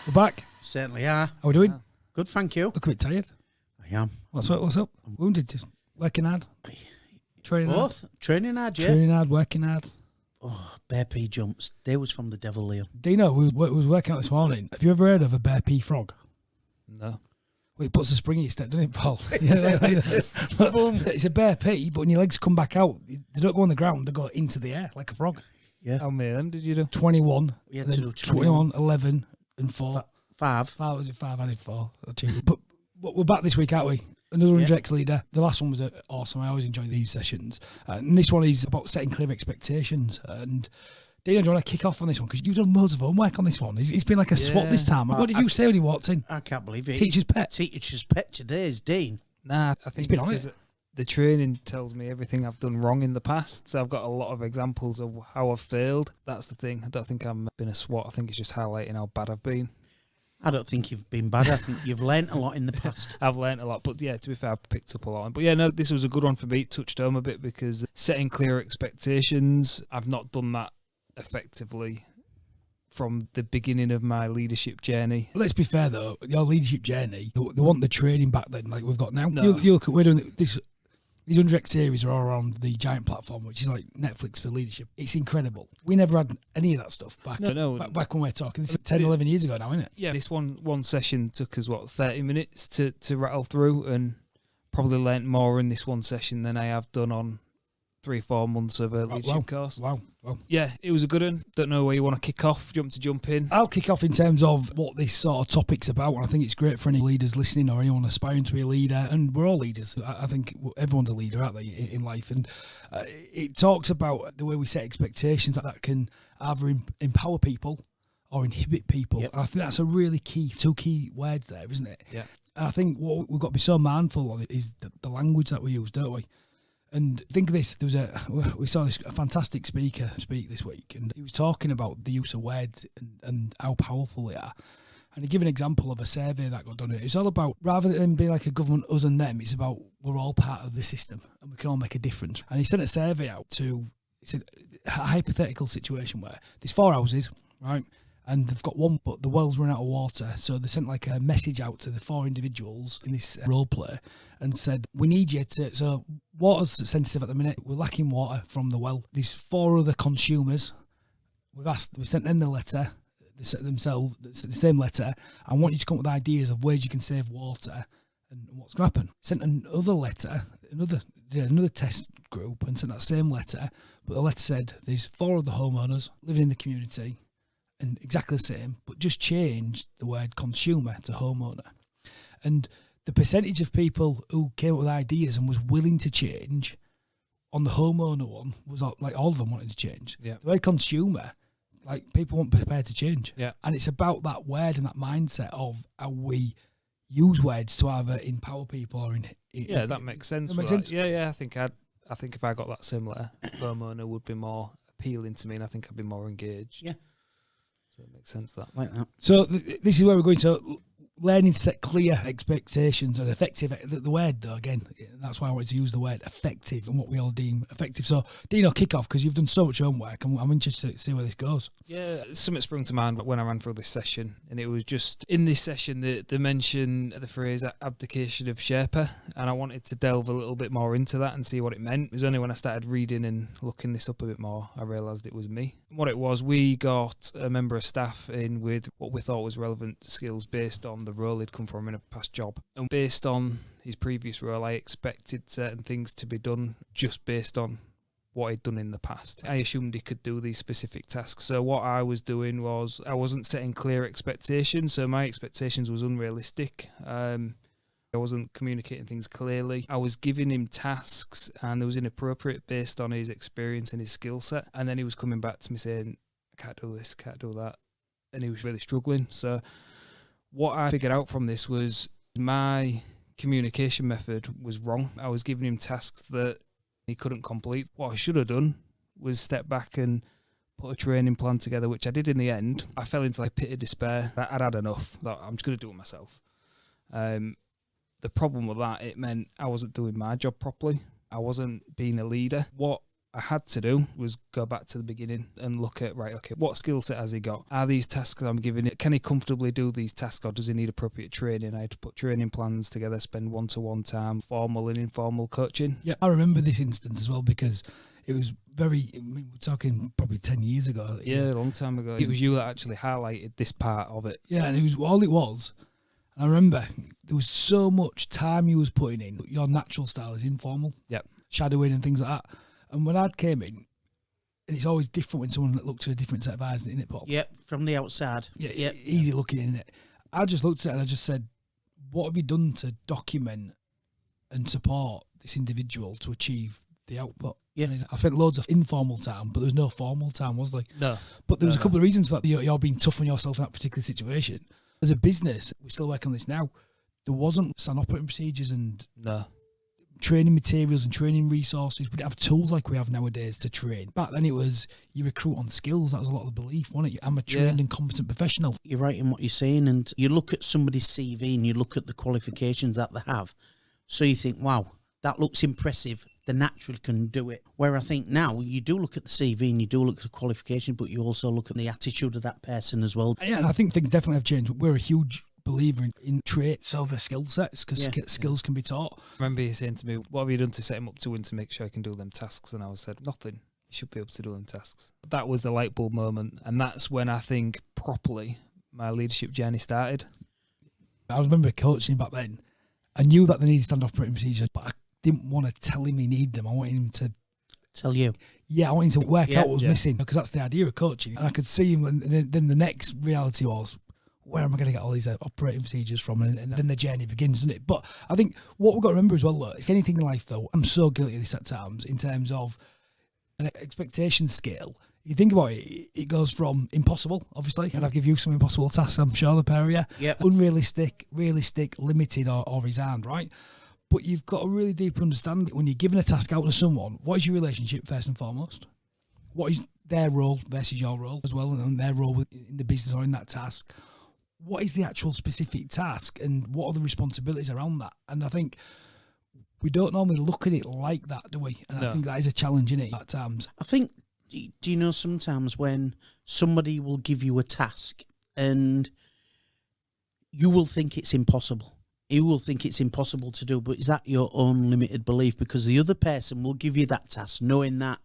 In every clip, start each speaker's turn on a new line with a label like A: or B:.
A: We're back.
B: Certainly are.
A: How are we doing?
C: Yeah.
B: Good, thank you.
A: Look a bit tired.
B: I am.
A: What's up? Wounded? Just working hard? Training
B: Both.
A: hard?
B: Training hard, yeah.
A: Training hard, working hard.
B: Oh, bear pea jumps. They was from the devil, Leo.
A: Dino, we was working out this morning. Have you ever heard of a bear pea frog?
C: No.
A: Well, it puts a spring in your step, doesn't it, Paul? It's a bear pea, but when your legs come back out, they don't go on the ground, they go into the air like a frog.
B: Yeah.
C: How many of them did you do?
A: 21.
B: We had
A: and
B: to
A: then
B: do 21.
A: 11, and 4.
B: Five.
A: Five, was it 5? I did 4. But we're back this week, aren't we? Another 100x leader. The last one was awesome. I always enjoy these sessions. And this one is about setting clear expectations. And Dino, do you want to kick off on this one? Because you've done loads of homework on this one. It's been like a swap this time. What did you say when you walked in?
B: I can't believe it.
A: Teacher's pet.
B: Teacher's pet today is Dean.
C: Nah, I think
A: been
C: it's
A: on
C: 'cause the training tells me everything I've done wrong in the past. So I've got a lot of examples of how I've failed. That's the thing. I don't think I've been a SWAT. I think it's just highlighting how bad I've been.
B: I don't think you've been bad. I think you've learnt a lot in the past.
C: I've learnt a lot, but yeah, to be fair, I've picked up a lot. But yeah, no, this was a good one for me. It touched home a bit because setting clear expectations, I've not done that effectively from the beginning of my leadership journey.
A: Let's be fair though, your leadership journey, they want the training back then like we've got now.
C: No.
A: You look at, we're doing this. These 100x series are all around the Giant platform, which is like Netflix for leadership. It's incredible. We never had any of that stuff back.
C: No.
A: Back when we're talking. This is 10, 11 years ago now, isn't it?
C: Yeah, this one session took us, 30 minutes to rattle through, and probably learnt more in this one session than I have done on 3-4 months of a leadership course.
A: Wow.
C: Yeah, it was a good one. Don't know where you want to kick off. Do you want to jump in?
A: I'll kick off in terms of what this sort of topic's about, and I think it's great for any leaders listening or anyone aspiring to be a leader, and we're all leaders. I think everyone's a leader, aren't they, in life? And it talks about the way we set expectations that can either empower people or inhibit people.
B: Yep.
A: And I think that's a really two key words there, isn't it?
C: Yeah.
A: And I think what we've got to be so mindful of is the language that we use, don't we? And think of this, we saw this fantastic speaker speak this week, and he was talking about the use of words and how powerful they are. And he gave an example of a survey that got done. It's all about, rather than being like a government us and them, it's about we're all part of the system and we can all make a difference. And he sent a survey out he said, a hypothetical situation where there's 4 houses, right? And they've got one, but the well's run out of water. So they sent like a message out to the 4 individuals in this role play and said, we need you to, so water's sensitive at the minute. We're lacking water from the well. These 4 other consumers, we sent them the letter, they sent themselves the same letter. I want you to come up with ideas of ways you can save water and what's going to happen. Sent another letter, another test group, and sent that same letter. But the letter said, there's 4 of the homeowners living in the community, and exactly the same, but just changed the word consumer to homeowner. And the percentage of people who came up with ideas and was willing to change on the homeowner one was like all of them wanted to change.
C: Yeah.
A: The word consumer, like people weren't prepared to change.
C: Yeah.
A: And it's about that word and that mindset of how we use words to either empower people or
C: Yeah, that makes sense.
A: That makes sense.
C: Yeah. I think if I got that similar, homeowner would be more appealing to me, and I think I'd be more engaged.
B: Yeah.
C: So it makes sense that.
B: Like that.
A: So this is where we're going to learning to set clear expectations and effective. The word, though, again, that's why I wanted to use the word effective and what we all deem effective. So, Dino, kick off because you've done so much homework. I'm interested to see where this goes.
C: Yeah, something sprung to mind when I ran through this session, and it was just in this session the mention of the phrase abdication of Sherpa, and I wanted to delve a little bit more into that and see what it meant. It was only when I started reading and looking this up a bit more I realised it was me. What it was, we got a member of staff in with what we thought was relevant skills based on the role he'd come from in a past job. And based on his previous role, I expected certain things to be done just based on what he'd done in the past. I assumed he could do these specific tasks. So what I was doing was I wasn't setting clear expectations, so my expectations was unrealistic. I wasn't communicating things clearly. I was giving him tasks and it was inappropriate based on his experience and his skill set. And then he was coming back to me saying, I can't do this, can't do that. And he was really struggling. So what I figured out from this was my communication method was wrong. I was giving him tasks that he couldn't complete. What I should have done was step back and put a training plan together, which I did in the end. I fell into like a pit of despair. I'd had enough. I'm just going to do it myself. The problem with that, it meant I wasn't doing my job properly. I wasn't being a leader. What I had to do was go back to the beginning and look at, right, okay, what skill set has he got? Are these tasks I'm giving it, can he comfortably do these tasks, or does he need appropriate training? I had to put training plans together, spend one-to-one time, formal and informal coaching.
A: Yeah, I remember this instance as well because it was very, I mean, we're talking probably 10 years ago.
C: Yeah, a long time ago. It was you that actually highlighted this part of it.
A: Yeah, and it was all it was. I remember there was so much time you was putting in. Your natural style is informal.
C: Yep.
A: Shadowing and things like that. And when I came in, and it's always different when someone looks at a different set of eyes, isn't it, Paul?
B: Yep, from the outside.
A: Yeah,
B: Yep.
A: easy looking in it. I just looked at it and I just said, what have you done to document and support this individual to achieve the output?
B: Yeah.
A: And I spent loads of informal time, but there was no formal time, was there?
C: No.
A: But there was a couple of reasons for that. You're being tough on yourself in that particular situation. As a business, we're still working on this now. There wasn't standard operating procedures and
C: No.
A: training materials and training resources. We didn't have tools like we have nowadays to train. Back then it was you recruit on skills. That was a lot of the belief, wasn't it? I'm a trained and competent professional.
B: You're right in what you're saying, and you look at somebody's CV and you look at the qualifications that they have. So you think, wow, that looks impressive. The natural can do it. Where I think now you do look at the CV and you do look at the qualification, but you also look at the attitude of that person as well.
A: Yeah, and I think things definitely have changed. We're a huge believer in traits over skill sets because skills can be taught.
C: I remember you saying to me, what have you done to set him up to win to make sure I can do them tasks? And I said, nothing. You should be able to do them tasks. That was the light bulb moment. And that's when I think properly my leadership journey started.
A: I remember coaching back then. I knew that they needed standard operating procedures, but I didn't want to tell him he needed them. I wanted him to
B: Tell you.
A: Yeah, I wanted him to work out what was
C: Yeah.
A: missing because that's the idea of coaching. And I could see him, and then the next reality was, where am I going to get all these operating procedures from? And then the journey begins, doesn't it? But I think what we've got to remember as well, look, it's anything in life, though. I'm so guilty of this at times in terms of an expectation scale. If you think about it, it goes from impossible, obviously, and I'll give you some impossible tasks, I'm sure, the pair of you.
B: Yep.
A: Unrealistic, realistic, limited, or resigned, right? But you've got to really deeply understand when you're giving a task out to someone, what is your relationship first and foremost? What is their role versus your role as well, and their role in the business or in that task? What is the actual specific task, and what are the responsibilities around that? And I think we don't normally look at it like that, do we? And
C: No.
A: I think that is a challenge in it at times.
B: I think, do you know sometimes when somebody will give you a task and you will think it's impossible? You will think it's impossible to do, but is that your own limited belief? Because the other person will give you that task knowing that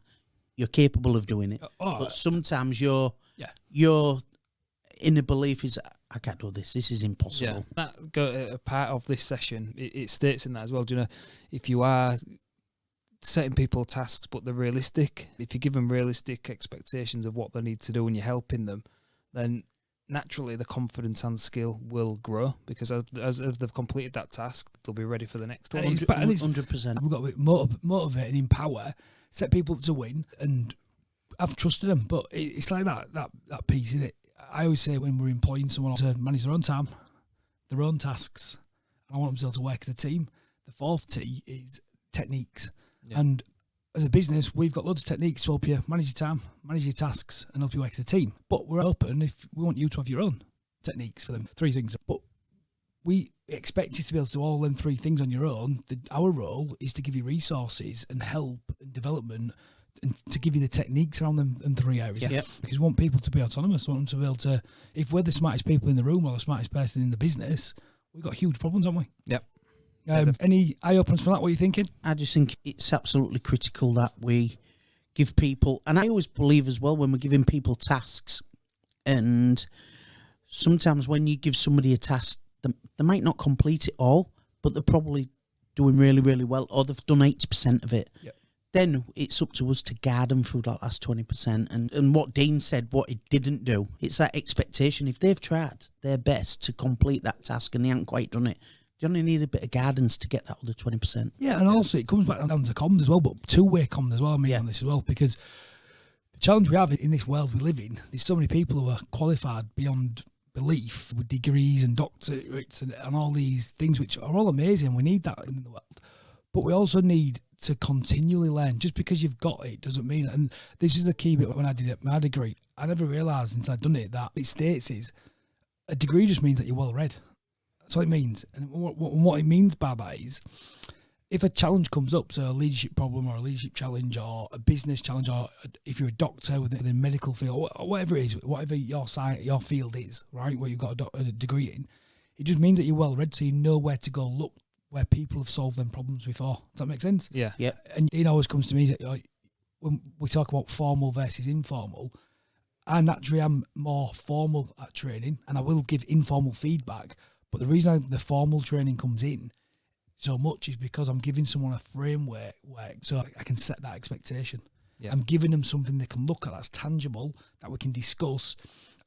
B: you're capable of doing it. But sometimes your inner belief is, I can't do this. This is impossible.
C: Yeah, a part of this session, it states in that as well. Do you know, if you are setting people tasks, but they're realistic, if you give them realistic expectations of what they need to do and you're helping them, then naturally the confidence and skill will grow because as they've completed that task, they'll be ready for the next one.
B: 100%.
A: We've got to motivate and empower, set people up to win, and I've trusted them. But it's like that piece in it. I always say when we're employing someone to manage their own time, their own tasks, I want them to be able to work as a team. The fourth T is techniques.
C: Yeah.
A: And as a business, we've got loads of techniques to help you manage your time, manage your tasks, and help you work as a team. But we're open if we want you to have your own techniques for them. 3 things. But we expect you to be able to do all them 3 things on your own. Our role is to give you resources and help and development and to give you the techniques around them in 3 areas.
B: Yep.
A: Because we want people to be autonomous. We want them to be able to, if we're the smartest people in the room or the smartest person in the business, we've got huge problems, haven't we?
C: Yep.
A: Any eye-openers for that? What are you thinking?
B: I just think it's absolutely critical that we give people, and I always believe as well when we're giving people tasks, and sometimes when you give somebody a task, they might not complete it all, but they're probably doing really, really well, or they've done 80% of it.
A: Yep.
B: Then it's up to us to guard them through that last 20%. And what Dean said, what he didn't do, it's that expectation. If they've tried their best to complete that task and they haven't quite done it, you only need a bit of guidance to get that other 20%.
A: Yeah, and also it comes back down to comms as well, but two-way comms as well, on this as well, because the challenge we have in this world we live in, there's so many people who are qualified beyond belief with degrees and doctorates and all these things, which are all amazing. We need that in the world. But we also need to continually learn. Just because you've got it doesn't mean it. And this is a key bit when I did it, my degree. I never realised until I'd done it that it states is a degree just means that you're well read. That's what it means. And what it means by that is if a challenge comes up, so a leadership problem or a leadership challenge or a business challenge, or if you're a doctor within the medical field, or whatever it is, whatever your field is, right, where you've got a degree in, it just means that you're well read, so you know where to go look, where people have solved them problems before. Does that make sense?
C: Yeah.
B: Yeah.
A: And it always comes to me that, like, when we talk about formal versus informal, I naturally am more formal at training, and I will give informal feedback. But the reason the formal training comes in so much is because I'm giving someone a framework so I can set that expectation.
C: Yeah.
A: I'm giving them something they can look at that's tangible, that we can discuss.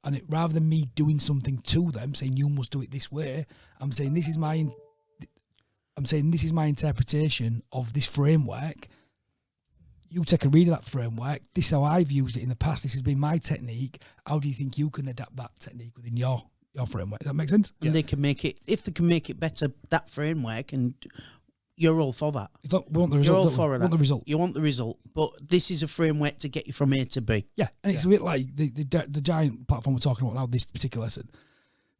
A: And rather than me doing something to them, saying you must do it this way, I'm saying this is my interpretation of this framework. You take a read of that framework. This is how I've used it in the past. This has been my technique. How do you think you can adapt that technique within your framework? Does that make sense?
B: And they can make it, if they can make it better, that framework, and you're all for that.
A: We want the
B: You're
A: result.
B: all for
A: We
B: that.
A: want the result.
B: You want the result, but this is a framework to get you from A to B.
A: Yeah, and it's a bit like the giant platform we're talking about now, this particular lesson.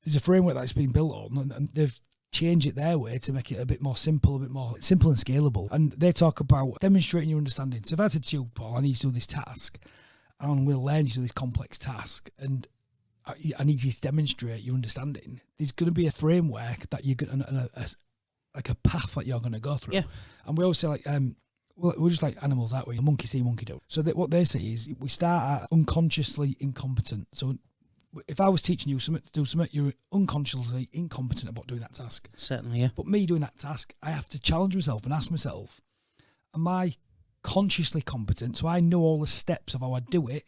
A: There's a framework that's been built on, and they've changed it their way to make it a bit more simple and scalable. And they talk about demonstrating your understanding. So if I said to you, Paul, I need you to do this task, and I'm going to learn you to do this complex task, and I need you to demonstrate your understanding, there's going to be a framework that you're going to, like a path that you're going to go through.
B: Yeah.
A: And we always say, like, we're just like animals, aren't we? Monkey see, monkey do. So what they say is we start at unconsciously incompetent. So if I was teaching you something to do something, you're unconsciously incompetent about doing that task.
B: Certainly, yeah.
A: But me doing that task, I have to challenge myself and ask myself, am I consciously competent? So I know all the steps of how I do it,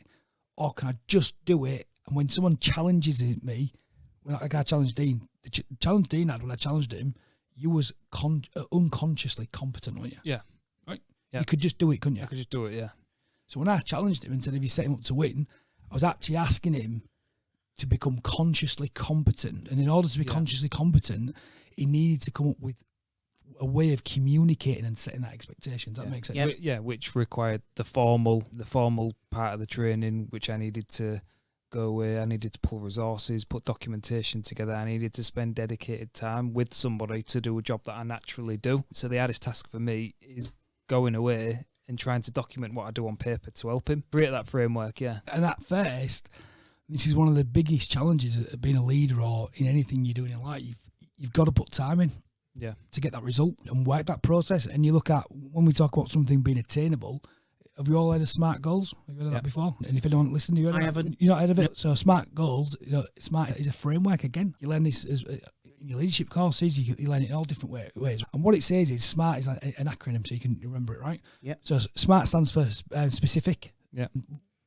A: or can I just do it? And when someone challenges me, like I challenged Dean, the challenge Dean had when I challenged him, you was unconsciously competent, weren't you?
C: Yeah.
A: Right?
C: Yeah.
A: You could just do it, couldn't you?
C: I could just do it, yeah.
A: So when I challenged him, instead of you set him up to win, I was actually asking him to become consciously competent. And in order to be consciously competent, he needed to come up with a way of communicating and setting that expectation. Does that make sense?
C: Yeah, which required the formal part of the training, which I needed to go away. I needed to pull resources, put documentation together. I needed to spend dedicated time with somebody to do a job that I naturally do. So the hardest task for me is going away and trying to document what I do on paper to help him create that framework. Yeah.
A: And at first, this is one of the biggest challenges of being a leader or in anything you're doing in life. You've got to put time in to get that result and work that process. And you look at, when we talk about something being attainable, have you all heard of SMART goals? Have you heard of that before? And if anyone listened to you,
B: I haven't.
A: You've not heard of it? So SMART goals, SMART is a framework again. You learn this in your leadership courses, you learn it in all different ways. And what it says is SMART is like an acronym, so you can remember it, right?
B: Yeah.
A: So SMART stands for specific.
C: Yeah.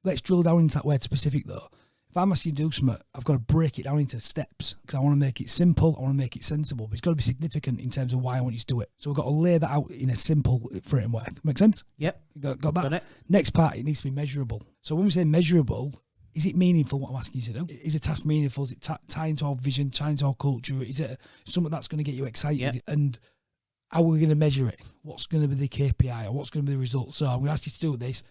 A: Let's drill down into that word specific, though. If I'm asking you to do something, I've got to break it down into steps because I want to make it simple, I want to make it sensible, but it's got to be significant in terms of why I want you to do it. So we've got to lay that out in a simple framework. Make sense?
B: Yep.
A: Got that?
B: Got it.
A: Next part, it needs to be measurable. So when we say measurable, is it meaningful what I'm asking you to do? Is a task meaningful? Is it tying to our vision, tying to our culture? Is it something that's going to get you excited?
B: Yep.
A: And how are we going to measure it? What's going to be the KPI or what's going to be the result? So I'm going to ask you to do this.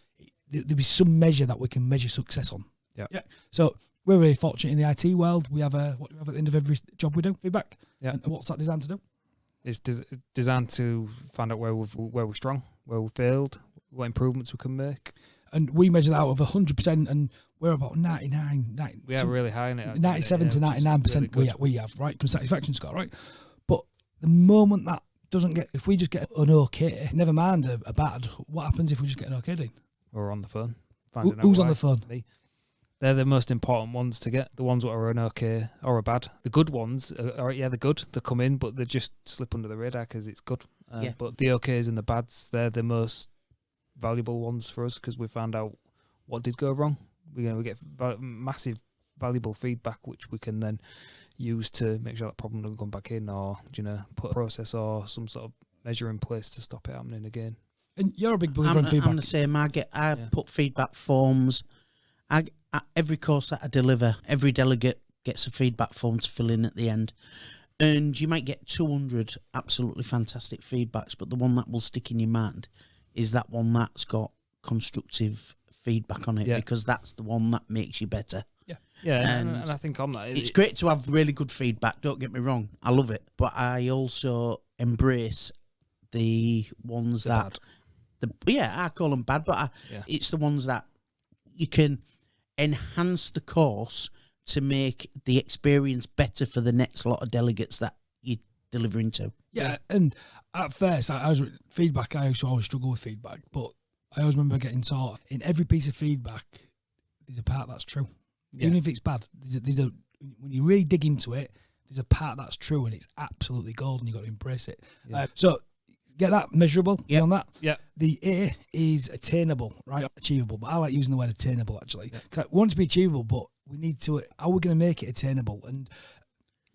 A: There'll be some measure that we can measure success on.
C: Yeah.
A: So we're really fortunate in the IT world. We have what do we have at the end of every job we do? Feedback.
C: Yeah.
A: And what's that designed to do?
C: It's designed to find out where we're strong, where we failed, what improvements we can make.
A: And we measure that out of 100%, and we're about 99.
C: We are really high in it.
A: 97 to 99% we have, right? Satisfaction score, right? But the moment that doesn't get, if we just get an okay, never mind a bad, what happens if we just get an okay, Dean?
C: We're on the phone.
A: Who's on the phone?
C: Me. They're the most important ones to get. The ones that are an okay or a bad. The good ones, they're good. They come in, but they just slip under the radar because it's good. But the okays and the bads, they're the most valuable ones for us because we found out what did go wrong. We get massive, valuable feedback, which we can then use to make sure that problem doesn't come back in, or put a process or some sort of measure in place to stop it happening again.
A: And you're a big believer in feedback.
B: I'm the same. I put feedback forms. At every course that I deliver, every delegate gets a feedback form to fill in at the end. And you might get 200 absolutely fantastic feedbacks, but the one that will stick in your mind is that one that's got constructive feedback on it, because that's the one that makes you better.
C: Yeah, and I think on that,
B: it's great to have really good feedback, don't get me wrong. I love it. But I also embrace the ones
C: The
B: that I call them bad, but
C: Yeah.
B: it's the ones that you can enhance the course to make the experience better for the next lot of delegates that you're delivering to.
A: Yeah, and at first, I was feedback. I used to always struggle with feedback, but I always remember getting taught in every piece of feedback, there's a part that's true, even if it's bad. There's a when you really dig into it, there's a part that's true, and it's absolutely gold, and you got to embrace it.
C: Yeah.
A: So get that measurable.
B: Yep.
A: On that.
C: Yeah.
A: The A is attainable, right? Achievable, but I like using the word attainable actually. 'Cause I want it to be achievable, but we need to. How are we going to make it attainable? And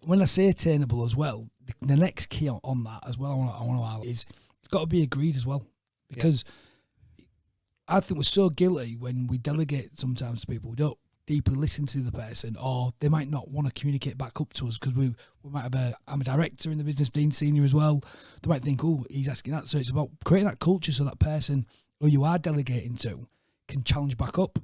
A: when I say attainable as well, the next key on that as well, I want to highlight is it's got to be agreed as well, because I think we're so guilty when we delegate sometimes to people. We don't deeply listen to the person, or they might not want to communicate back up to us because we might have I'm a director in the business, Dean Senior as well. They might think, oh, he's asking that. So it's about creating that culture so that person who you are delegating to can challenge back up.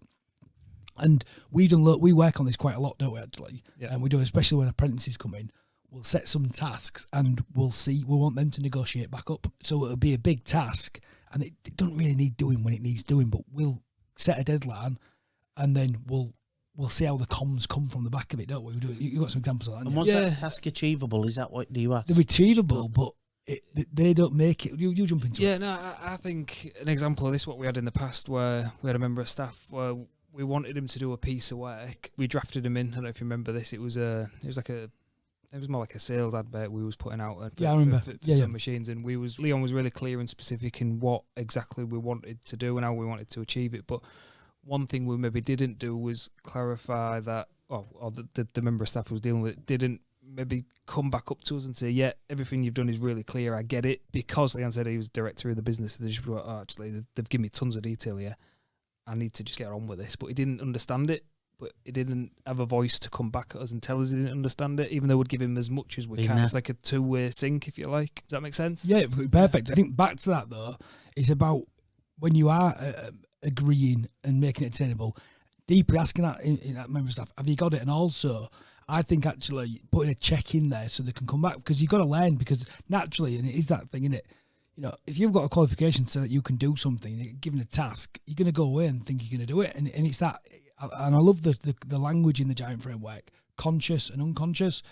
A: And we work on this quite a lot, don't we, actually?
C: Yeah.
A: And we do, especially when apprentices come in. We'll set some tasks and we want them to negotiate back up. So it'll be a big task and it doesn't really need doing when it needs doing, but we'll set a deadline and then we'll see how the comms come from the back of it, don't we? You've got some examples of that.
B: And was that task achievable? Is that what do you ask?
A: They're achievable, but they don't make it. You jump into it.
C: Yeah, no, I think an example of this, what we had in the past, where we had a member of staff where we wanted him to do a piece of work. We drafted him in. I don't know if you remember this. It was more like a sales advert we was putting out. For,
A: I remember.
C: For some machines, and Leon was really clear and specific in what exactly we wanted to do and how we wanted to achieve it. But one thing we maybe didn't do was clarify that, or the member of staff who was dealing with it didn't maybe come back up to us and say, yeah, everything you've done is really clear, I get it. Because Leon said he was director of the business, they just were, actually, they've given me tons of detail here. I need to just get on with this. But he didn't understand it. But he didn't have a voice to come back at us and tell us he didn't understand it, even though we'd give him as much as we can. It's like a two-way sync, if you like. Does that make sense?
A: Yeah, perfect. I think back to that, though, it's about when you are agreeing and making it attainable, deeply asking that in that member of staff, have you got it? And also, I think actually putting a check in there so they can come back, because you've got to learn, because naturally, and it is that thing, isn't it? You know, if you've got a qualification so that you can do something, given a task, you're going to go away and think you're going to do it. And it's that, and I love the language in the Giant framework, conscious and unconscious.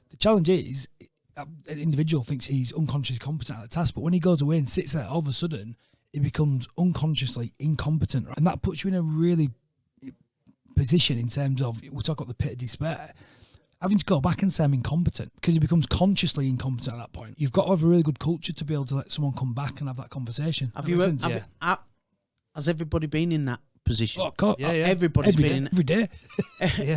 A: The challenge is, an individual thinks he's unconsciously competent at the task, but when he goes away and sits there, all of a sudden, he becomes unconsciously incompetent. Right? And that puts you in a really position in terms of, we'll talk about the pit of despair, having to go back and say I'm incompetent, because he becomes consciously incompetent at that point. You've got to have a really good culture to be able to let someone come back and have that conversation.
B: Has everybody been in that position?
C: Everybody's
B: been in
A: every day.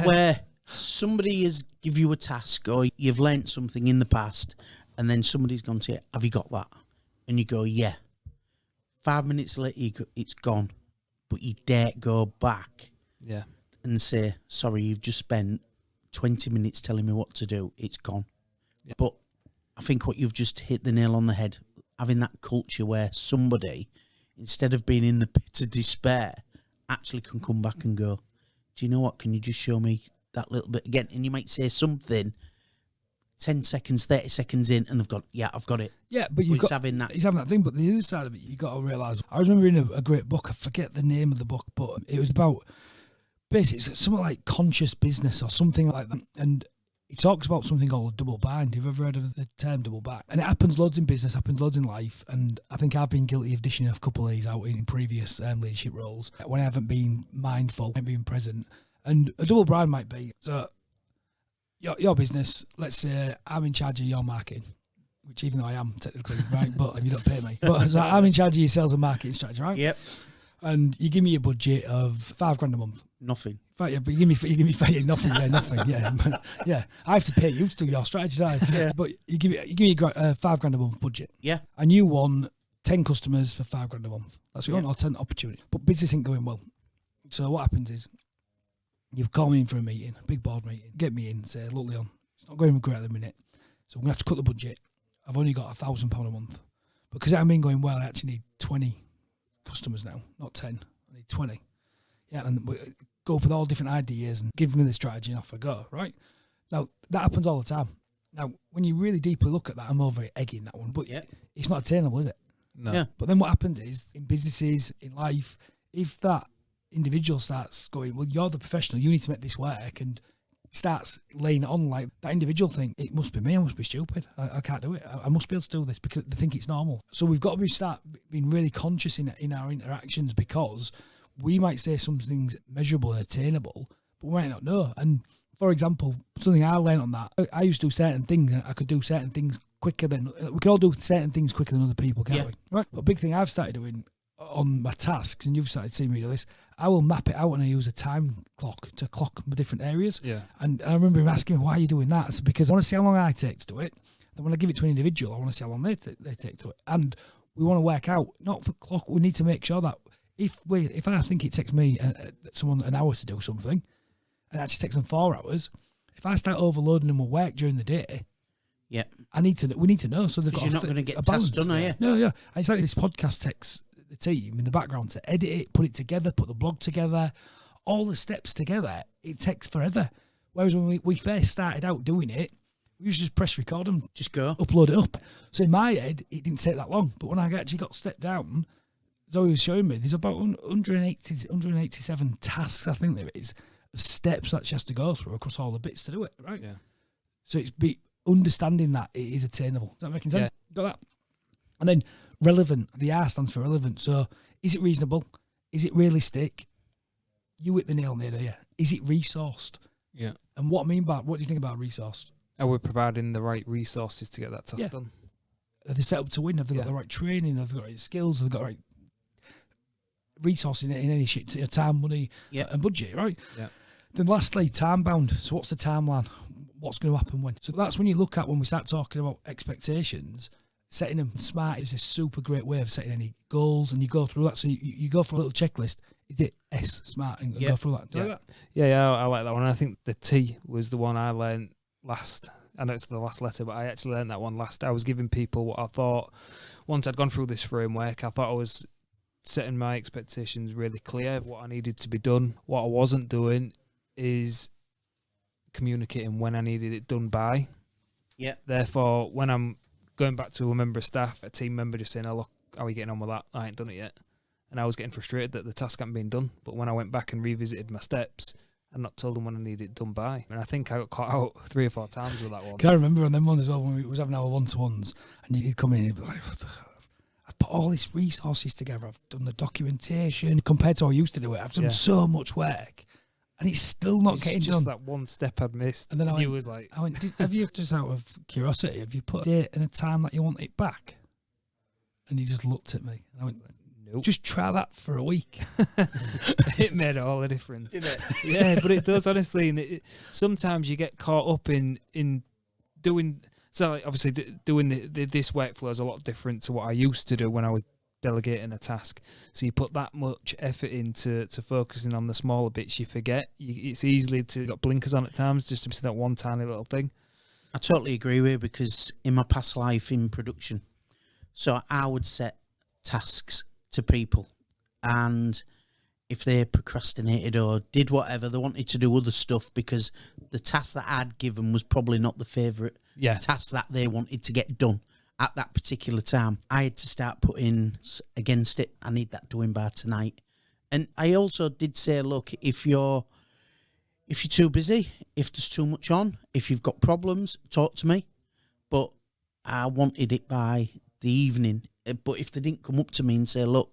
B: Where somebody has give you a task, or you've learnt something in the past, and then somebody's gone to you, have you got that? And you go, yeah. 5 minutes later, it's gone. But you dare go back and say, sorry, you've just spent 20 minutes telling me what to do. It's gone. Yeah. But I think what you've just hit the nail on the head, having that culture where somebody, instead of being in the pit of despair, actually can come back and go, do you know what, can you just show me that little bit again? And you might say something 10 seconds, 30 seconds in, and they've got, yeah, I've got it.
A: Yeah, but
B: he's having that
A: thing. But the other side of it, you got to realise, I was remembering a great book, I forget the name of the book, but it was about, basically, it's something like conscious business or something like that. And he talks about something called a double bind. Have you ever heard of the term double bind? And it happens loads in business, happens loads in life. And I think I've been guilty of dishing a couple of these out in previous leadership roles when I haven't been mindful, haven't been present. And a double bind might be, so your business, let's say I'm in charge of your marketing, which even though I am technically, right, but if you don't pay me. But so I'm in charge of your sales and marketing strategy, right?
B: Yep.
A: And you give me a budget of $5,000 a month.
B: Nothing.
A: Yeah, but you give me nothing. Yeah, nothing. Yeah, yeah. I have to pay you to do your strategy, don't I?
B: Yeah.
A: But you give me $5,000 a month budget.
B: Yeah.
A: And you won 10 customers for $5,000 a month. That's what you want, or 10 opportunity. But business ain't going well. So what happens is, you call me in for a meeting, a big board meeting, get me in, say, look, Leon, it's not going great at the minute, so I'm going to have to cut the budget. I've only got £1,000 a month. Because I've been going well, I actually need 20 customers now, not 10. I need 20. Yeah, and we go up with all different ideas and give me the strategy and off I go, right? Now, that happens all the time. Now, when you really deeply look at that, I'm over egging that one, but it's not attainable, is it?
C: No.
B: Yeah.
A: But then what happens is, in businesses, in life, if that individual starts going, well, you're the professional, you need to make this work, and starts laying it on like that individual think, it must be me, I must be stupid, I can't do it, I must be able to do this, because they think it's normal. So we've got to start being really conscious in our interactions, because we might say something's measurable and attainable, but we might not know. And for example, something I learned on that, I used to do certain things, and I could do certain things quicker than, we can all do certain things quicker than other people, can't we? Right. But a big thing I've started doing on my tasks, and you've started seeing me do this, I will map it out and I use a time clock to clock my different areas.
C: Yeah.
A: And I remember him asking me, why are you doing that? It's because I want to see how long I take to do it. Then when I give it to an individual, I want to see how long they take to it. And we want to work out, not for clock, we need to make sure that if I think it takes me someone an hour to do something, and it actually takes them 4 hours, if I start overloading them with work during the day, we need to know. So
B: because you're not going to get tasks done, are you?
A: No, yeah. And it's like this podcast takes the team in the background to edit it, put it together, put the blog together, all the steps together. It takes forever. Whereas when we first started out doing it, we used to just press record and
B: just go
A: upload it up. So in my head, it didn't take that long. But when I actually got stepped down, Zoe was showing me, there's about 187 tasks, I think there is, of steps that she has to go through across all the bits to do it, right?
C: Yeah.
A: So it's understanding that it is attainable. Does that make sense?
C: Yeah.
A: Got that? And then relevant. The R stands for relevant. So is it reasonable? Is it realistic? You hit the nail on the head here. Is it resourced?
C: Yeah.
A: And what do you think about resourced?
C: Are we providing the right resources to get that task done?
A: Are they set up to win? Have they got the right training? Have they got the right skills? Have they got the right resources in any shit? Time, money, and budget, right?
C: Yeah.
A: Then lastly, time bound. So what's the timeline? What's going to happen when? So that's when you look at, when we start talking about expectations, setting them smart is a super great way of setting any goals, and you go through that. So you go for a little checklist. Is it S, smart, and go through that?
C: Yeah. Yeah, I like that one. I think the T was the one I learned last. I know it's the last letter, but I actually learned that one last. I was giving people what I thought, once I'd gone through this framework, I thought I was setting my expectations really clear, what I needed to be done. What I wasn't doing is communicating when I needed it done by.
B: Yeah.
C: Therefore, when I'm going back to a member of staff, a team member just saying, oh, look, how are you getting on with that? I ain't done it yet. And I was getting frustrated that the task hadn't been done. But when I went back and revisited my steps, I'd not told them when I needed it done by. And I think I got caught out 3 or 4 times with that one.
A: Can I remember on them ones as well, when we was having our one-to-ones, and you'd come in and you'd be like, I've put all these resources together, I've done the documentation, compared to how I used to do it, I've done so much work, and it's still not getting done.
C: Just that one step I'd missed.
A: And then I
C: was like,
A: went, have you, just out of curiosity, have you put a date and a time that you want it back? And he just looked at me, and I went, nope. Just try that for a week.
C: It made all the difference.
B: Did it?
C: Yeah, but it does, honestly. And sometimes you get caught up in doing. So like, obviously, doing this workflow is a lot different to what I used to do when I was delegating a task. So you put that much effort into focusing on the smaller bits, you forget. It's easily to got blinkers on at times just to see that one tiny little thing.
B: I totally agree with you, because in my past life in production, so I would set tasks to people, and if they procrastinated or did whatever, they wanted to do other stuff because the task that I'd given was probably not the favourite task that they wanted to get done at that particular time. I had to start putting against it. I need that doing by tonight. And I also did say, look, if you're too busy, if there's too much on, if you've got problems, talk to me. But I wanted it by the evening. But if they didn't come up to me and say, look,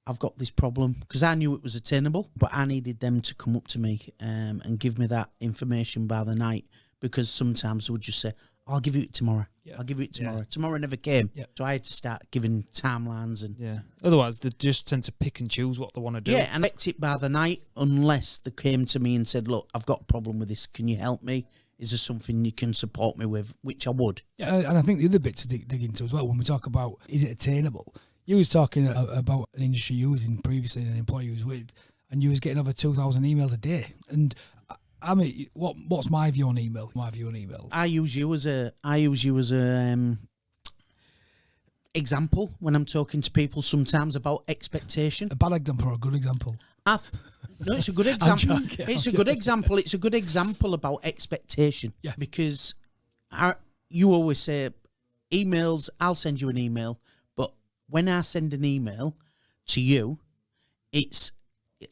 B: I've got this problem, because I knew it was attainable, but I needed them to come up to me and give me that information by the night, because sometimes they would just say, I'll give you it tomorrow. I'll give you it tomorrow. Tomorrow never came. So I had to start giving timelines. And
C: otherwise, they just tend to pick and choose what they want to do.
B: Yeah, and I picked it by the night unless they came to me and said, look, I've got a problem with this. Can you help me? Is there something you can support me with? Which I would.
A: Yeah, and I think the other bit to dig into as well, when we talk about, is it attainable? You was talking about an industry you was in previously, an employee you was with, and you was getting over 2,000 emails a day. And I mean, what's my view on email? I use you as a example when I'm talking to people sometimes about expectation. A bad example or a good example?
B: No, it's a good example.
A: Joking,
B: it's a good example. It's a good example about expectation.
A: Yeah.
B: Because you always say emails, I'll send you an email, but when I send an email to you, it's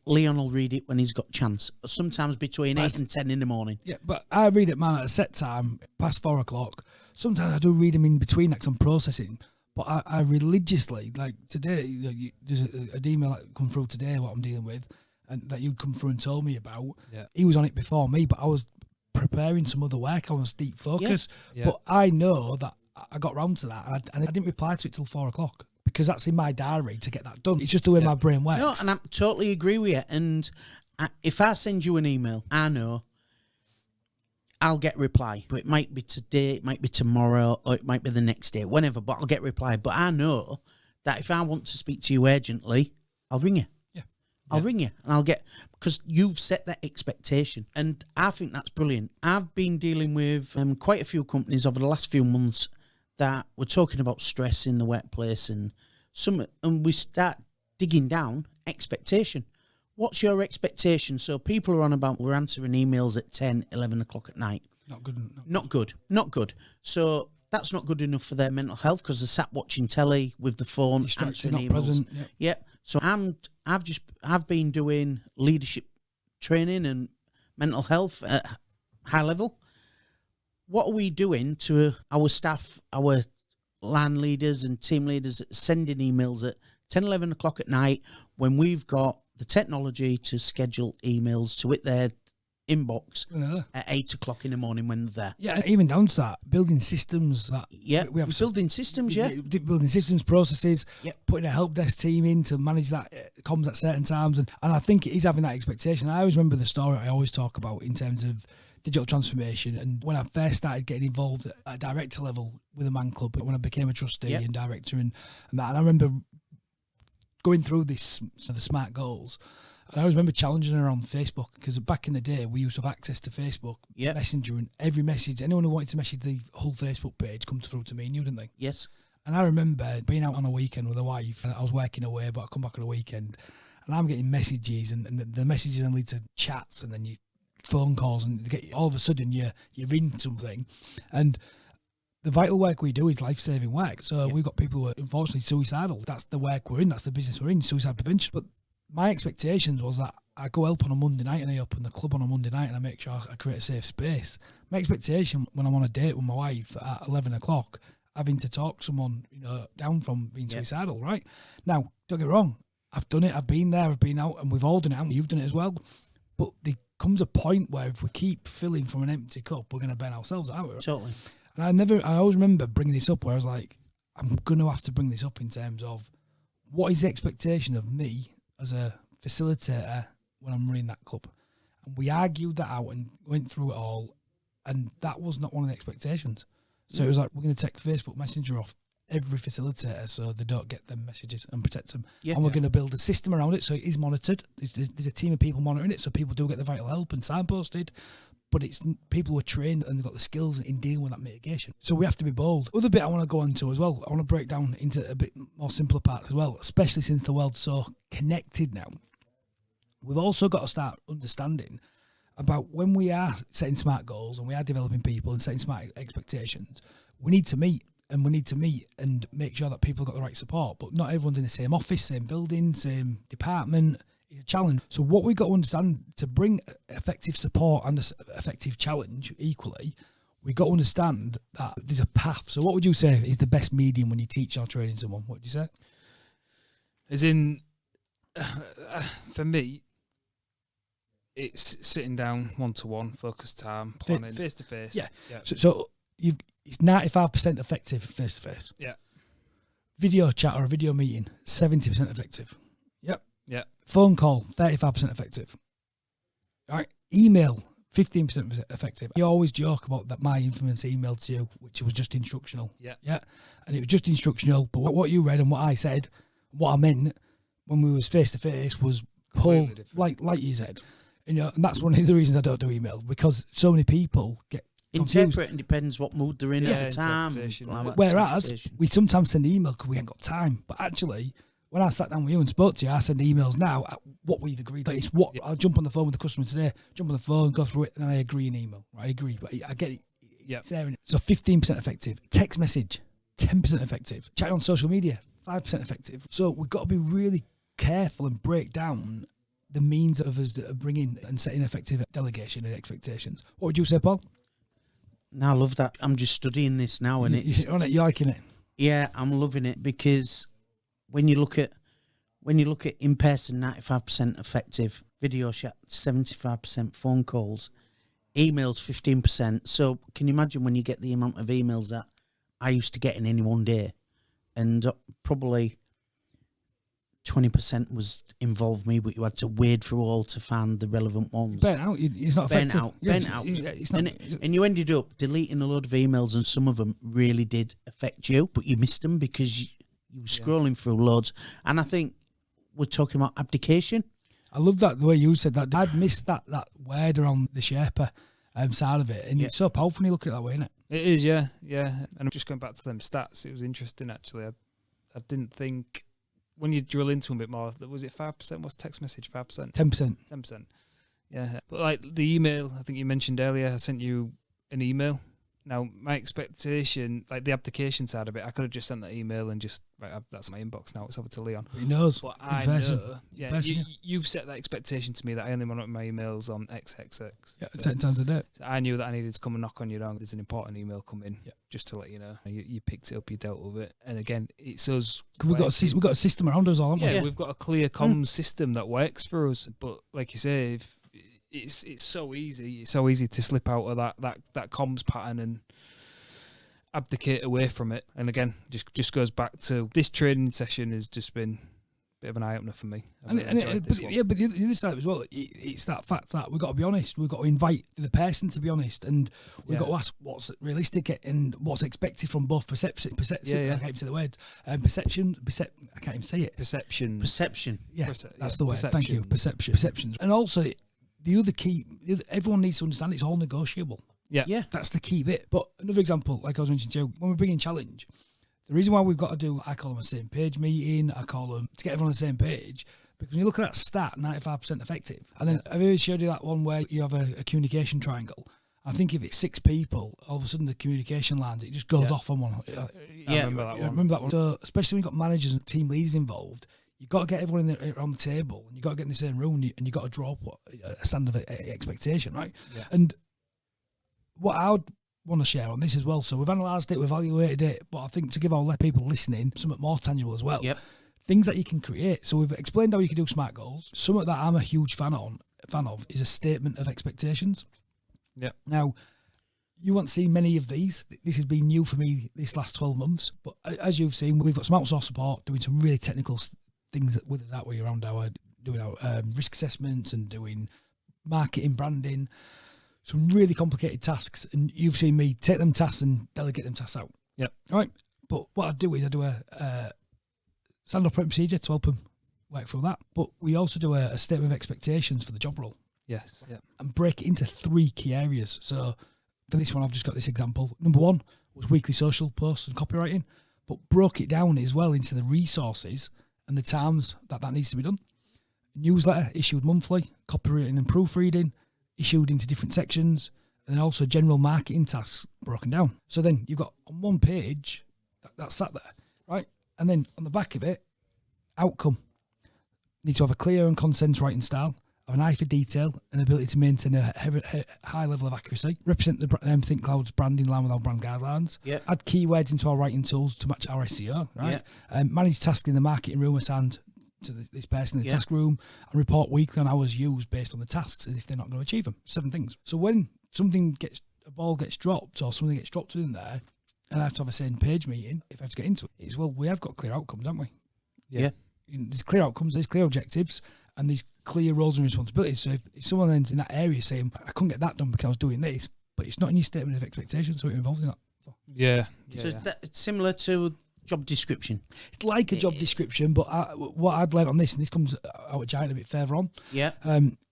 B: Leon will read it when he's got chance. Sometimes between 8 and 10 in the morning.
A: Yeah, but I read it, man, at a set time, past 4 o'clock. Sometimes I do read them in between that 'cause I'm processing. But I religiously, like today, there's an email that come through today, what I'm dealing with, and that you'd come through and told me about.
C: Yeah.
A: He was on it before me, but I was preparing some other work. I was deep focus.
C: Yeah.
A: But I know that I got round to that, and I didn't reply to it till 4 o'clock because that's in my diary to get that done. It's just the way my brain works.
B: No, and I totally agree with you. And if I send you an email, I know I'll get reply. But it might be today, it might be tomorrow, or it might be the next day, whenever, but I'll get reply. But I know that if I want to speak to you urgently, I'll ring you. I'll ring you and I'll get, because you've set that expectation. And I think that's brilliant. I've been dealing with quite a few companies over the last few months that were talking about stress in the workplace, and we start digging down expectation. What's your expectation? So people are on about, we're answering emails at 10, 11 o'clock at night.
A: Not good.
B: Not good. So that's not good enough for their mental health because they're sat watching telly with the phone,
A: Distracted,
B: answering
A: not
B: emails.
A: present.
B: Yep. So I've been doing leadership training and mental health at high level. What are we doing to our staff, our line leaders and team leaders sending emails at 10, 11 o'clock at night when we've got the technology to schedule emails to hit their inbox at 8 o'clock in the morning when they're there?
A: Yeah, even down to that, building systems.
B: We have building systems,
A: building systems, processes, putting a help desk team in to manage that comms at certain times. And I think it is having that expectation. I always remember the story I always talk about in terms of digital transformation. And when I first started getting involved at director level with a Man Club, when I became a trustee and director and that, and I remember going through the SMART goals. And I always remember challenging around Facebook, because back in the day we used to have access to Facebook Messenger, and every message, anyone who wanted to message the whole Facebook page comes through to me and you, didn't they?
B: Yes.
A: And I remember being out on a weekend with a wife, and I was working away, but I come back on a weekend, and I'm getting messages, and the messages then lead to chats, and then you phone calls, and all of a sudden you're in something, and the vital work we do is life-saving work. So we've got people who are unfortunately suicidal. That's the work we're in. That's the business we're in, suicide prevention. But my expectations was that I go help on a Monday night, and I open the club on a Monday night, and I make sure I create a safe space. My expectation when I'm on a date with my wife at 11 o'clock, having to talk someone down from being suicidal, right? Now, don't get me wrong. I've done it. I've been there. I've been out, and we've all done it, and you've done it as well. But there comes a point where if we keep filling from an empty cup, we're going to burn ourselves out. Right?
B: Totally.
A: And I always remember bringing this up where I was like, I'm going to have to bring this up in terms of what is the expectation of me as a facilitator when I'm running that club. And we argued that out and went through it all, and that was not one of the expectations. So it was like, we're going to take Facebook Messenger off every facilitator so they don't get them messages and protect them. And we're going to build a system around it so it is monitored. There's a team of people monitoring it so people do get the vital help and signposted. But it's people who are trained and they've got the skills in dealing with that mitigation. So we have to be bold. Other bit I want to go on to as well, I want to break down into a bit more simpler parts as well, especially since the world's so connected now. We've also got to start understanding about when we are setting smart goals and we are developing people and setting smart expectations, we need to meet and make sure that people have got the right support. But not everyone's in the same office, same building, same department. It's a challenge. So what we've got to understand, to bring effective support and effective challenge equally, we've got to understand that there's a path. So what would you say is the best medium when you teach or training someone? What would you say?
C: As in, for me, it's sitting down one-to-one, focus time, planning, face-to-face.
A: Yeah. So it's 95% effective face-to-face.
C: Yeah.
A: Video chat or a video meeting, 70% effective. Yep.
C: Yeah.
A: Phone call, 35% effective. All right. Email, 15% effective. You always joke about that my infamous email to you, which was just instructional.
C: Yeah.
A: Yeah. And it was just instructional, but what you read and what I said, what I meant when we was face-to-face was whole, like you said. And that's one of the reasons I don't do email, because so many people get confused.
B: Interpreting depends what mood they're in at the time.
A: Whereas we sometimes send email because we ain't got time. But actually, when I sat down with you and spoke to you, I send emails now at what we've agreed. But it's what I'll jump on the phone with the customer today, jump on the phone, go through it, and then I agree an email. Right? I agree, but I get it.
C: Yeah.
A: It's there. So 15% effective. Text message, 10% effective. Chatting on social media, 5% effective. So we've got to be really careful and break down the means of us that are bringing and setting effective delegation and expectations. What would you say, Paul?
B: No, I love that. I'm just studying this now, and it's
A: You're liking it.
B: yeah, I'm loving it because when you look at in person, 95% effective, video chat 75%, phone calls, emails 15%. So can you imagine when you get the amount of emails that I used to get in any one day, and probably 20% was involved me, but you had to wade through all to find the relevant ones.
A: Burnt out. It's not
B: Bent
A: effective.
B: out,
A: Yeah,
B: bent
A: it's-
B: out.
A: it's not,
B: And you ended up deleting a load of emails, and some of them really did affect you, but you missed them because you were scrolling through loads. And I think we're talking about abdication.
A: I love that the way you said that. I'd missed that word around the Sherpa side of it, and it's so powerful when you look at it that way, isn't it?
C: It is, yeah. And I'm just going back to them stats. It was interesting, actually. I didn't think, when you drill into them a bit more, was it 5%? What's text message? 5%?
A: 10%.
C: 10%. Yeah. But like the email, I think you mentioned earlier, I sent you an email. Now, my expectation, like the abdication side of it, I could have just sent that email and just, right, that's my inbox now, it's over to Leon.
A: He knows.
C: But
A: In
C: I
A: person.
C: know, yeah,
A: Person, yeah.
C: you've set that expectation to me that I only want my emails on XXX.
A: Yeah,
C: So-
A: certain times a day.
C: So I knew that I needed to come and knock on your door. There's an important email coming,
A: Yeah.
C: just to let you know. You picked it up, you dealt with it, and again, it's us.
A: We've got a system around us all, haven't we?
C: Yeah, we've got a clear comms system that works for us. But like you say, if it's so easy. It's so easy to slip out of that comms pattern and abdicate away from it. And again, just goes back to this training session has just been a bit of an eye opener for me. I've really enjoyed this one.
A: But the other side as well, it's that fact that we've got to be honest. We've got to invite the person to be honest, and we've got to ask what's realistic and what's expected from both perception. I can't even say the word. Perception. I can't even say it.
B: Perception.
A: Yeah, that's the word. Thank you. Perceptions. And also, the other key, everyone needs to understand it's all negotiable.
C: Yeah.
A: That's the key bit. But another example, like I was mentioning to you, when we bring in challenge, the reason why we've got to do, I call them a same page meeting, I call them to get everyone on the same page, because when you look at that stat, 95% effective, and then I've ever showed you that one where you have a communication triangle. I think if it's 6 people, all of a sudden the communication lines, it just goes off on one.
C: I remember that one.
A: Remember that one. So especially when you've got managers and team leaders involved, you've got to get everyone around the table, and you've got to get in the same room, and you've got to draw up a standard of expectation, right?
C: Yeah.
A: And what I would want to share on this as well, so we've analysed it, we've evaluated it, but I think to give our people listening something more tangible as well.
B: Yep.
A: Things that you can create. So we've explained how you can do SMART goals. Something that I'm a huge fan of is a statement of expectations.
C: Yeah.
A: Now, you won't see many of these. This has been new for me this last 12 months, but as you've seen, we've got some outsourced support doing some really technical things with us that way around doing our risk assessments and doing marketing, branding, some really complicated tasks, and you've seen me take them tasks and delegate them tasks out.
C: Yep.
A: All right. But what I do is I do a standard operating procedure to help them work through that. But we also do a statement of expectations for the job role
C: Yes. Yeah.
A: and break it into 3 key areas. So for this one, I've just got this example. Number 1 was weekly social posts and copywriting, but broke it down as well into the resources and the times that needs to be done. Newsletter issued monthly, copywriting and proofreading, issued into different sections, and also general marketing tasks broken down. So then you've got on one page that's sat there, right? And then on the back of it, outcome. Need to have a clear and concise writing style, have an eye for detail, and ability to maintain a high level of accuracy, represent the Think Cloud's branding in line with our brand guidelines, add keywords into our writing tools to match our SEO, right? Manage tasks in the marketing room assigned to this person in the task room, and report weekly on hours used based on the tasks and if they're not going to achieve them. 7 things. So when a ball gets dropped or something gets dropped in there, and I have to have a same page meeting, if I have to get into it, it's, well, we have got clear outcomes, haven't we?
C: Yeah.
A: There's clear outcomes, there's clear objectives, and there's clear roles and responsibilities. So if someone ends in that area saying, I couldn't get that done because I was doing this, but it's not in your statement of expectations, so you're involved in that.
C: Yeah.
B: So it's similar to job description.
A: It's like a job description, but what I'd learned on this, and this comes out of Giant a bit further on,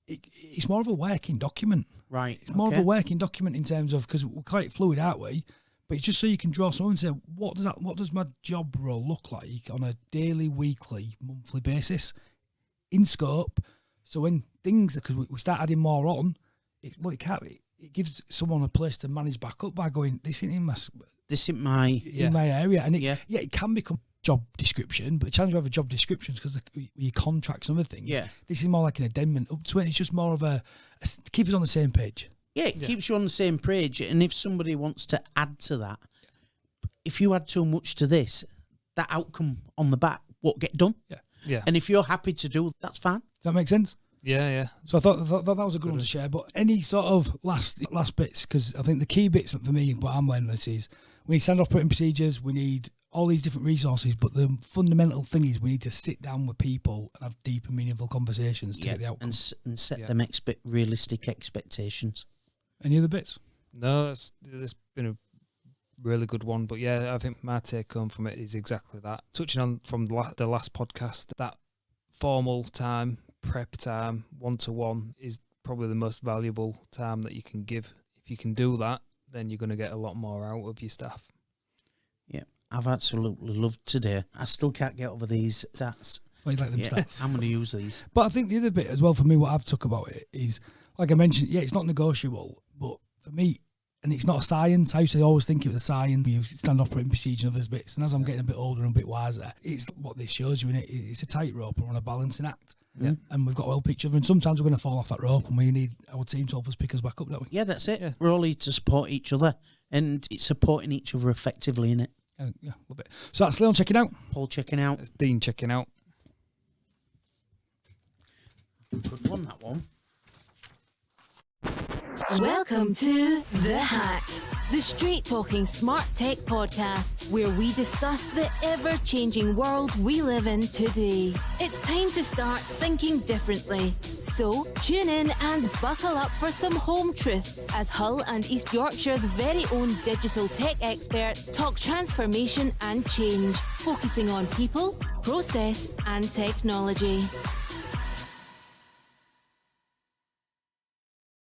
A: it's more of a working document.
B: Right.
A: It's more of a working document in terms of, because we're quite fluid, aren't we? But it's just so you can draw something and say, what does my job role look like on a daily, weekly, monthly basis in scope? So when things, because we start adding more on, it it gives someone a place to manage back up by going, this isn't in my
B: Yeah.
A: in my area, and
B: Yeah.
A: it can become job description, but the challenge with a job description is because your contracts and other things.
B: Yeah.
A: This is more like an addendum up to it. It's just more of a keep us on the same page.
B: Yeah, it keeps you on the same page. And if somebody wants to add to that, if you add too much to this, that outcome on the back won't get done.
C: Yeah.
B: And if you're happy to do, that's fine.
A: Does that make sense?
C: Yeah.
A: So I thought that was a good one to share. But any sort of last bits, because I think the key bits for me, what I'm learning this is we need standard operating procedures, we need all these different resources, but the fundamental thing is we need to sit down with people and have deep and meaningful conversations to get the outcome.
B: And set them realistic expectations.
A: Any other bits?
C: No, it's been a really good one. But yeah, I think my take home from it is exactly that. Touching on from the last podcast, that formal time, prep time, one-to-one is probably the most valuable time that you can give. If you can do that, then you're going to get a lot more out of your staff.
B: Yeah, I've absolutely loved today. I still can't get over these stats.
A: Well, you like them stats.
B: I'm going to use these.
A: But I think the other bit as well for me, what I've took about it is, like I mentioned, it's not negotiable, but for me, and it's not a science. I used to always think it was a science. You stand operating procedure and other bits. And as I'm getting a bit older and a bit wiser, it's what this shows you, innit? It's a tightrope and we're on a balancing act.
C: Yeah.
A: And we've got to help each other. And sometimes we're going to fall off that rope and we need our team to help us pick us back up, don't we?
B: Yeah, that's it.
C: Yeah.
B: We're all here to support each other, and it's supporting each other effectively, innit?
A: Yeah, love it. So that's Leon checking out.
B: Paul checking out.
C: It's Dean checking out.
B: Good one, that one.
D: Welcome to The Hack, the straight-talking smart tech podcast where we discuss the ever-changing world we live in today. It's time to start thinking differently. So tune in and buckle up for some home truths as Hull and East Yorkshire's very own digital tech experts talk transformation and change, focusing on people, process and technology.